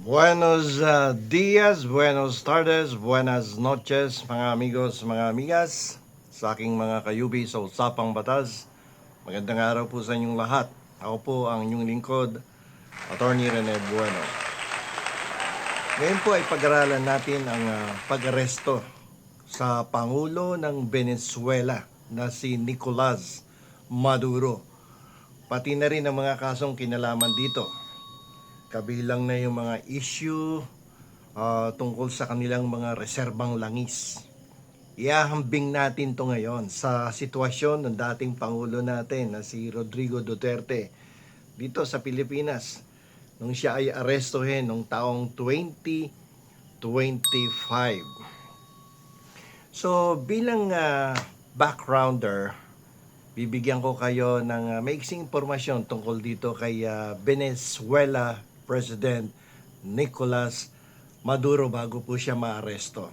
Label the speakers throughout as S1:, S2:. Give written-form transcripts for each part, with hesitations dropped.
S1: Buenos dias, buenos tardes, buenas noches mga amigos, mga amigas, sa aking mga kayubi sa Usapang Batas. Magandang araw po sa inyong lahat. Ako po ang inyong lingkod, Attorney Rene Bueno. Ngayon po ay pag-aralan natin ang pag-aresto sa Pangulo ng Venezuela na si Nicolas Maduro. Pati na rin ang mga kasong kinalaman dito. Kabilang na yung mga issue tungkol sa kanilang mga reserbang langis. Iahambing natin to ngayon sa sitwasyon ng dating Pangulo natin na si Rodrigo Duterte dito sa Pilipinas nung siya ay arestuhin noong taong 2025. So bilang backgrounder, bibigyan ko kayo ng maiksing impormasyon tungkol dito kay Venezuela President Nicolas Maduro bago po siya maaresto.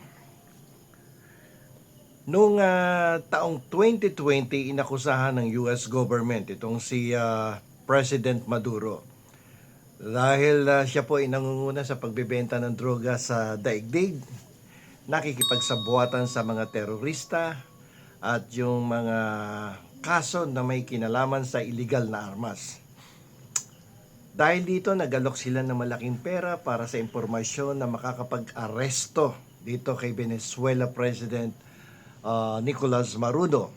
S1: Noong taong 2020, inakusahan ng US government itong si President Maduro dahil siya po ay nangunguna sa pagbebenta ng droga sa daigdig, nakikipagsabuatan sa mga terorista at yung mga kaso na may kinalaman sa illegal na armas. Dahil dito, nagalok sila ng malaking pera para sa impormasyon na makakapag-aresto dito kay Venezuela President Nicolas Maduro.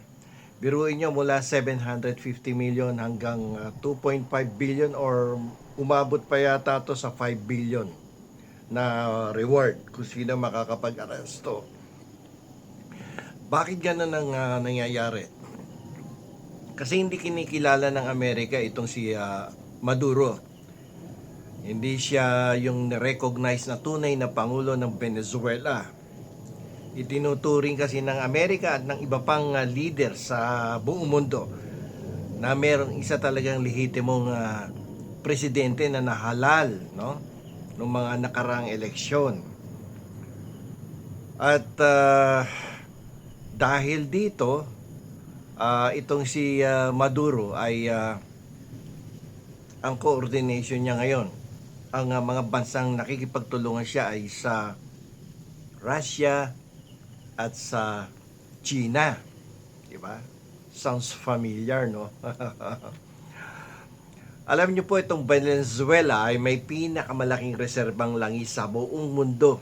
S1: Biruin nyo mula 750 million hanggang 2.5 billion or umabot pa yata to sa 5 billion na reward kung sino makakapag-aresto. Bakit ganun ang nangyayari? Kasi hindi kinikilala ng Amerika itong si Maduro. Hindi siya yung recognize na tunay na Pangulo ng Venezuela. Itinuturing kasi ng Amerika at ng iba pang leader sa buong mundo na merong isa talagang lehitimong presidente na nahalal, no? Noong mga nakaraang eleksyon. At dahil dito, itong si Maduro ay ang coordination niya ngayon, ang mga bansang nakikipagtulungan siya ay sa Russia at sa China. Diba? Sounds familiar, no? Alam niyo po, itong Venezuela ay may pinakamalaking reserbang langis sa buong mundo.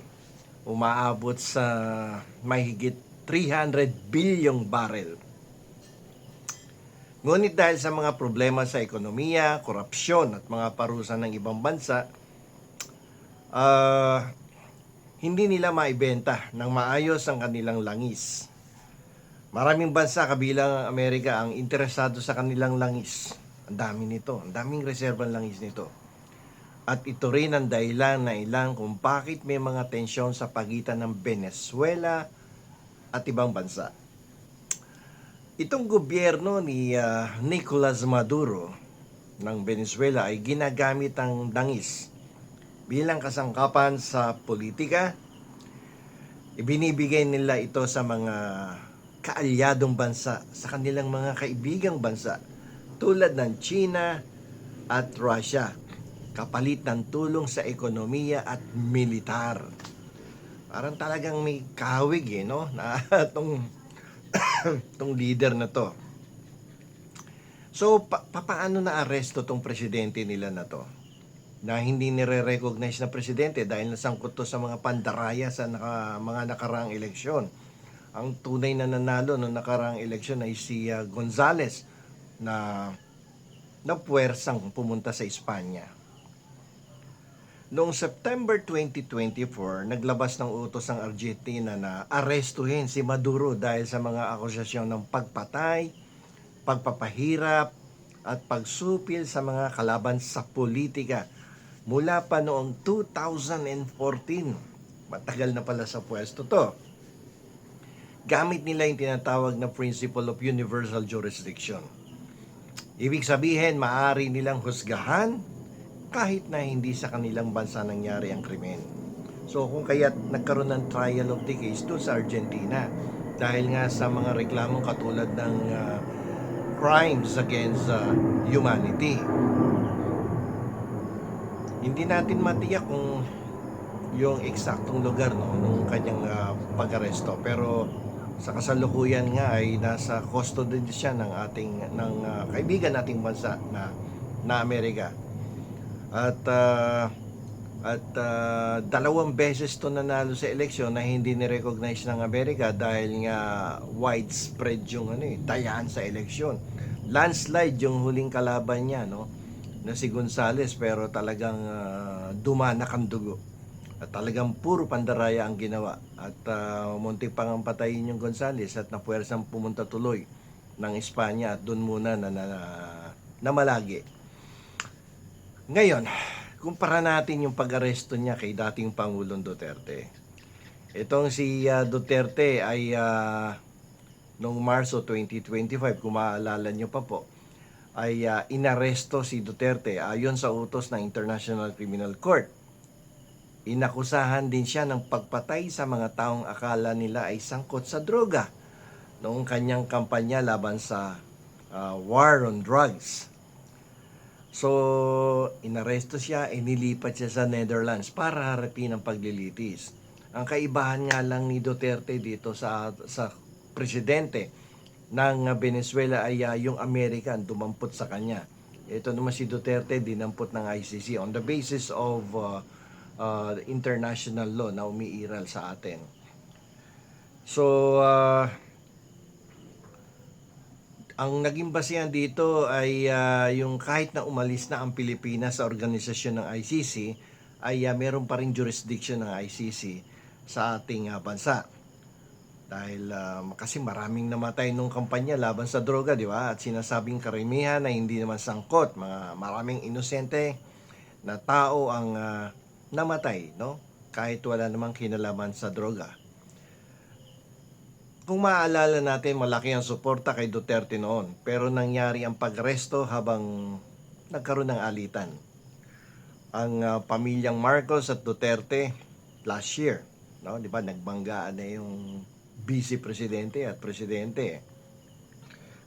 S1: Umaabot sa mahigit 300 bilyong barrel. Ngunit dahil sa mga problema sa ekonomiya, korupsyon at mga parusa ng ibang bansa, hindi nila maibenta ng maayos ang kanilang langis. Maraming bansa kabilang ang Amerika ang interesado sa kanilang langis. Ang dami nito, ang daming reserbang langis nito. At ito rin ang dahilan na ilang kung bakit may mga tensyon sa pagitan ng Venezuela at ibang bansa. Itong gobyerno ni Nicolas Maduro ng Venezuela ay ginagamit ang langis bilang kasangkapan sa politika. Ibinibigay nila ito sa mga kaalyadong bansa, sa kanilang mga kaibigang bansa tulad ng China at Russia, kapalit ng tulong sa ekonomiya at militar. Parang talagang may kahawig no? Na itong leader na to. So, paano na-aresto tong presidente nila na to? Na hindi nire-recognize na presidente dahil nasangkot to sa mga pandaraya sa mga nakaraang eleksyon. Ang tunay na nanalo ng nakaraang eleksyon ay si Gonzales na puwersang pumunta sa Espanya. Noong September 2024, naglabas ng utos ang Argentina na arestuhin si Maduro dahil sa mga akusasyon ng pagpatay, pagpapahirap, at pagsupil sa mga kalaban sa politika mula pa noong 2014. Matagal na pala sa pwesto to. Gamit nila yung tinatawag na Principle of Universal Jurisdiction. Ibig sabihin, maaari nilang husgahan kahit na hindi sa kanilang bansa nangyari ang krimen. So kung kaya nagkaroon ng trial of the case doon sa Argentina dahil nga sa mga reklamong katulad ng crimes against humanity. Hindi natin matiyak kung yung eksaktong lugar no nung kanyang pag-aresto, pero sa kasalukuyan nga ay nasa custody din siya ng kaibigan nating bansa na Amerika. At dalawang beses to nanalo sa eleksyon na hindi ni-recognize ng Amerika dahil nga widespread yung tayaan sa eleksyon. Landslide yung huling kalaban niya, no, na si Gonzales, pero talagang dumanak ang dugo. At talagang puro pandaraya ang ginawa. At muntik pang patayin yung Gonzales at napuwersang pumunta tuloy ng Espanya at doon muna namalagi. Ngayon, kumpara natin yung pag-aresto niya kay dating Pangulong Duterte. Itong si Duterte ay noong Marso 2025, kung maalala nyo pa po, ay inaresto si Duterte ayon sa utos ng International Criminal Court. Inakusahan din siya ng pagpatay sa mga taong akala nila ay sangkot sa droga noong kanyang kampanya laban sa war on drugs. So, inaresto siya, inilipat siya sa Netherlands para harapin ang paglilitis. Ang kaibahan nga lang ni Duterte dito sa presidente ng Venezuela ay yung American dumampot sa kanya. Ito naman si Duterte dinampot ng ICC on the basis of international law na umiiral sa atin. So, ang naging basehan dito ay yung kahit na umalis na ang Pilipinas sa organisasyon ng ICC, ay meron pa rin jurisdiction ng ICC sa ating bansa. Dahil kasi maraming namatay nung kampanya laban sa droga, di ba? At sinasabing karamihan na hindi naman sangkot, maraming inosente na tao ang namatay, no? Kahit wala namang kinalaman sa droga. Kung maaalala natin, malaki ang suporta kay Duterte noon, pero nangyari ang pag-aresto habang nagkaroon ng alitan. Ang pamilyang Marcos at Duterte last year, no, di ba, nagbanggaan na yung vice presidente at presidente.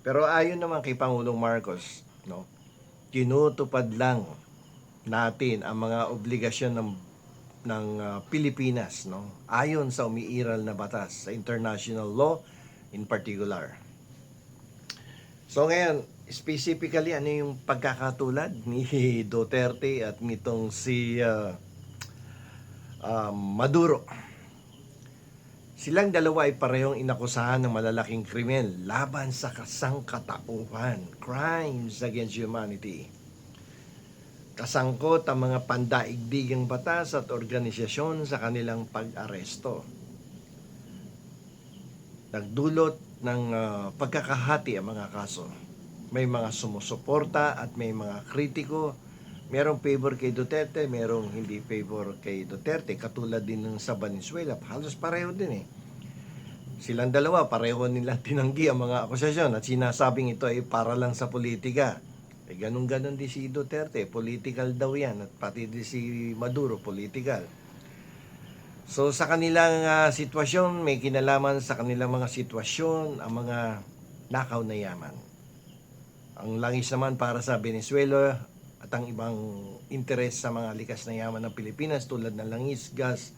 S1: Pero ayon naman kay Pangulong Marcos, no, tinutupad lang natin ang mga obligasyon ng Pilipinas, no, ayon sa umiiral na batas, sa international law in particular. So ngayon, specifically, ano yung pagkakatulad ni Duterte at nitong si Maduro? Silang dalawa ay parehong inakusahan ng malalaking krimen laban sa kasangkatauhan, crimes against humanity. Kasangkot ang mga pandaigdigang batas at organisasyon sa kanilang pag-aresto. Nagdulot ng pagkakahati ang mga kaso. May mga sumusuporta at may mga kritiko. Merong favor kay Duterte, merong hindi favor kay Duterte. Katulad din ng sa Venezuela, halos pareho din eh. Silang dalawa, pareho nilang tinanggi ang mga akusasyon at sinasabing ito ay para lang sa politika. Ganun-ganon din si Duterte, political daw yan, at pati din si Maduro, political. So sa kanilang sitwasyon, may kinalaman sa kanilang mga sitwasyon ang mga nakaw na yaman. Ang langis naman para sa Venezuela at ang ibang interes sa mga likas na yaman ng Pilipinas tulad ng langis, gas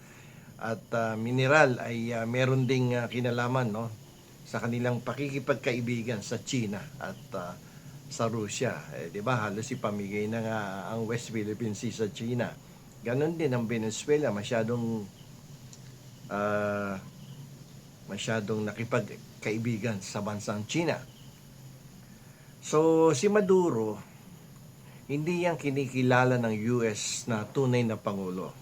S1: at mineral ay meron ding kinalaman, no, sa kanilang pakikipagkaibigan sa China at sa Russia. Di ba, halos ipamigay na nga ang West Philippine Sea sa China. Ganon din ang Venezuela, masyadong nakipagkaibigan sa bansang China. So si Maduro, hindi yan kinikilala ng US na tunay na pangulo.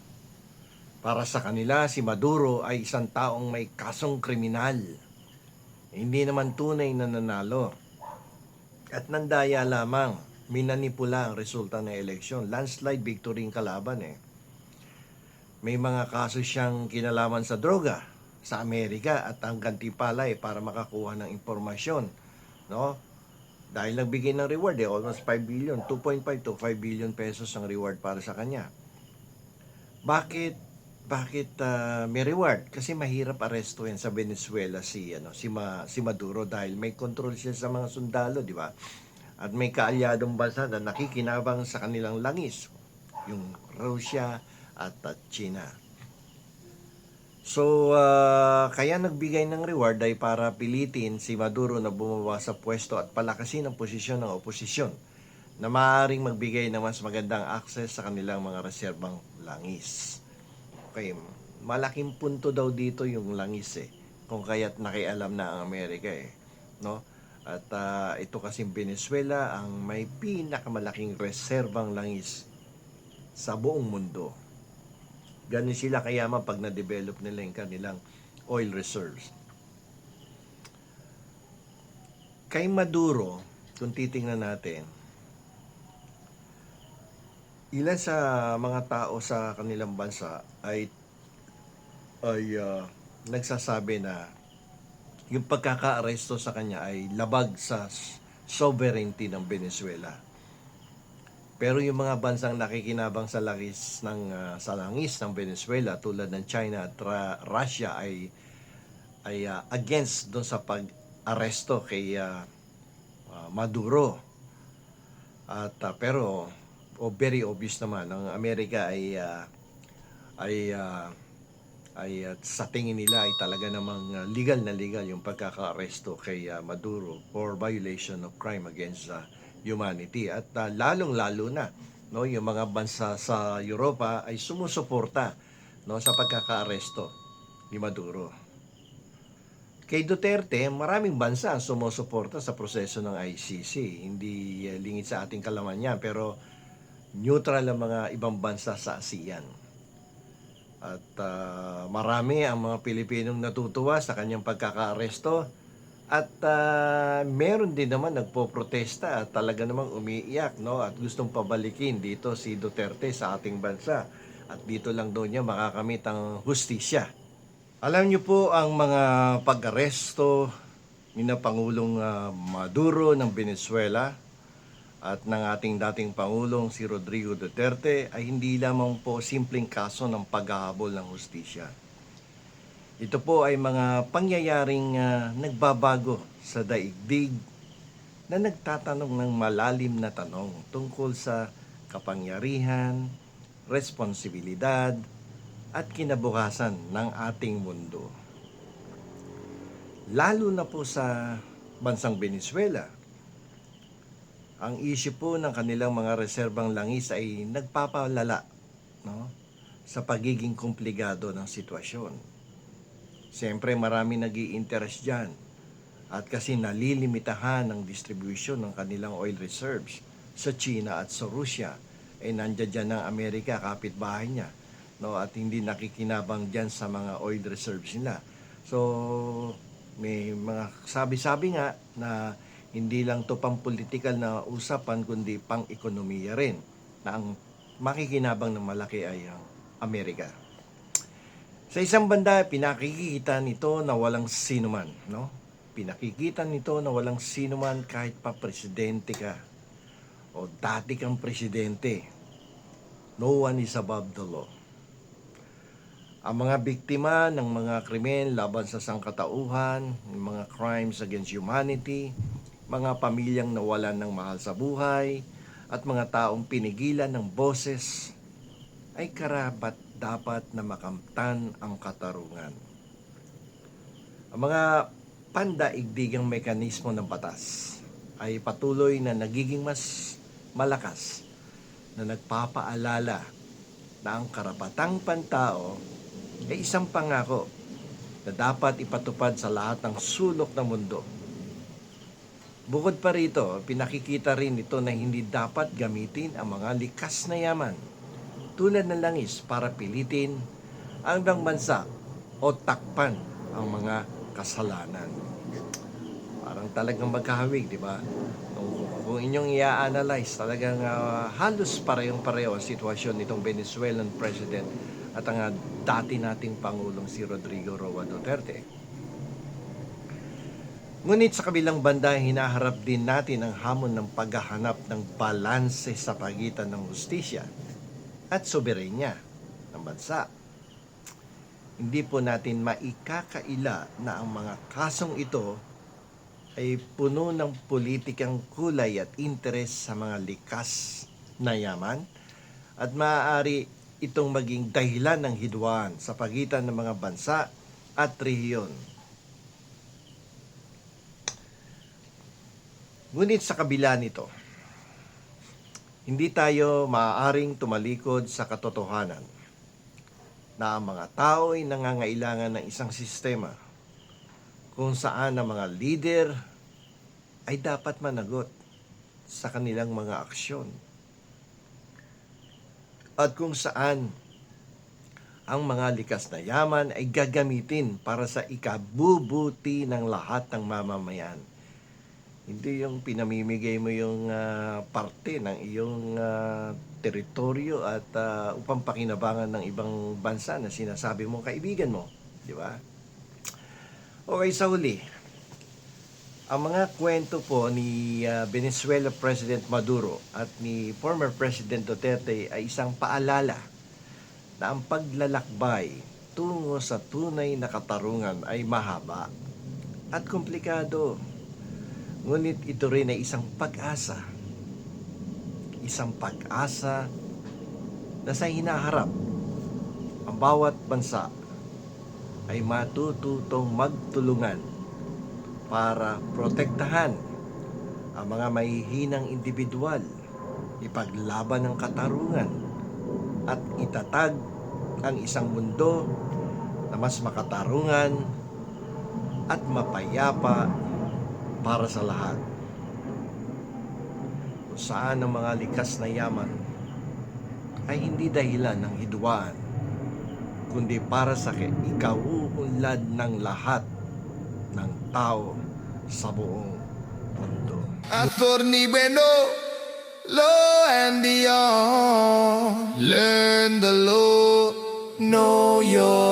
S1: Para sa kanila, si Maduro ay isang taong may kasong kriminal. Hindi naman tunay na nanalo. At nandaya lamang, minanipula ang resulta ng eleksyon. Landslide victory ang kalaban eh. May mga kaso siyang kinalaman sa droga sa Amerika at ang gantimpala para makakuha ng impormasyon, no? Dahil nagbigay ng reward almost 5 billion, 2.5 to 5 billion pesos ang reward para sa kanya. Bakit may reward? Kasi mahirap arestuhin sa Venezuela si Maduro dahil may control siya sa mga sundalo, di ba? At may kaalyadong bansa na nakikinabang sa kanilang langis, yung Russia at China. So, kaya nagbigay ng reward ay para pilitin si Maduro na bumaba sa pwesto at palakasin ang posisyon ng oposisyon na maaaring magbigay ng mas magandang access sa kanilang mga reserbang langis. Okay, malaking punto daw dito yung langis kung kaya't nakialam na ang Amerika no? At ito kasing Venezuela ang may pinakamalaking reserbang langis sa buong mundo. Ganun sila kayaman pag na-develop nila yung kanilang oil reserves. Kay Maduro, kung titingnan natin, ilan sa mga tao sa kanilang bansa ay nagsasabi na yung pagkaka-aresto sa kanya ay labag sa sovereignty ng Venezuela. Pero yung mga bansang nakikinabang sa sa langis ng Venezuela tulad ng China at Russia ay against doon sa pag-aresto kay Maduro. At pero very obvious naman ang Amerika ay sa tingin nila ay talaga namang legal na legal yung pagkaka-aresto kay Maduro for violation of crime against humanity. At lalong-lalo na yung mga bansa sa Europa ay sumusuporta sa pagkaka-aresto ni Maduro. Kay Duterte, maraming bansa ang sumusuporta sa proseso ng ICC. Hindi lingid sa ating kalaman yan, pero neutral ang mga ibang bansa sa ASEAN. At marami ang mga Pilipinong natutuwa sa kanyang pagkaka-aresto. At meron din naman nagpo-protesta at talaga namang umiiyak at gustong pabalikin dito si Duterte sa ating bansa. At dito lang daw niya makakamit ang hustisya. Alam niyo po ang mga pag-aresto ni na Pangulong Maduro ng Venezuela at ng ating dating Pangulong si Rodrigo Duterte ay hindi lamang po simpleng kaso ng paghahabol ng hustisya. Ito po ay mga pangyayaring nagbabago sa daigdig na nagtatanong ng malalim na tanong tungkol sa kapangyarihan, responsibilidad, at kinabukasan ng ating mundo. Lalo na po sa bansang Venezuela. Ang issue po ng kanilang mga reserbang langis ay nagpapalala sa pagiging komplikado ng sitwasyon. Siyempre marami nag-i-interest dyan at kasi nalilimitahan ang distribution ng kanilang oil reserves sa China at sa Russia. Nandiyan dyan ang Amerika, kapitbahay niya, at hindi nakikinabang dyan sa mga oil reserves nila. So may mga sabi-sabi nga na hindi lang to pang political na usapan kundi pang ekonomiya rin na ang makikinabang ng malaki ay ang Amerika. Sa isang banda, pinakikita nito na walang sinuman, Pinakikita nito na walang sinuman kahit pa presidente ka o dati kang presidente. No one is above the law. Ang mga biktima ng mga krimen laban sa sangkatauhan, mga crimes against humanity, mga pamilyang nawalan ng mahal sa buhay, at mga taong pinigilan ng boses ay karapat dapat na makamtan ang katarungan. Ang mga pandaigdigang mekanismo ng batas ay patuloy na nagiging mas malakas na nagpapaalala na ang karapatang pantao ay isang pangako na dapat ipatupad sa lahat ng sulok ng mundo. Bukod pa rito, pinakikita rin ito na hindi dapat gamitin ang mga likas na yaman tulad ng langis para pilitin ang ibang bansa o takpan ang mga kasalanan. Parang talagang magkahawig, di ba? Kung inyong i-analyze, talagang halos parehong-pareho ang sitwasyon nitong Venezuelan President at ang dati nating Pangulong si Rodrigo Roa Duterte. Ngunit sa kabilang banda, hinaharap din natin ang hamon ng paghahanap ng balanse sa pagitan ng hustisya at soberenya ng bansa. Hindi po natin maikakaila na ang mga kasong ito ay puno ng politikang kulay at interes sa mga likas na yaman at maaari itong maging dahilan ng hidwaan sa pagitan ng mga bansa at rehiyon. Ngunit sa kabila nito, hindi tayo maaaring tumalikod sa katotohanan na ang mga tao ay nangangailangan ng isang sistema kung saan ang mga leader ay dapat managot sa kanilang mga aksyon. At kung saan ang mga likas na yaman ay gagamitin para sa ikabubuti ng lahat ng mamamayan. Hindi yung pinamimigay mo yung parte ng iyong teritoryo at upang pakinabangan ng ibang bansa na sinasabi mong kaibigan mo. Di ba? Okay, sa huli, ang mga kwento po ni Venezuela President Maduro at ni former President Duterte ay isang paalala na ang paglalakbay tungo sa tunay na katarungan ay mahaba at komplikado. Ngunit ito rin ay isang pag-asa. Isang pag-asa na sa hinaharap, ang bawat bansa ay matututong magtulungan para protektahan ang mga mahihinang individual, ipaglaban ang katarungan, at itatag ang isang mundo na mas makatarungan at mapayapa para sa lahat. Kung saan ang mga likas na yaman ay hindi dahilan ng hidwaan, kundi para sa ikauunlad ng lahat ng tao sa buong mundo.
S2: Attorney Bueno, law and beyond. Learn the law, know your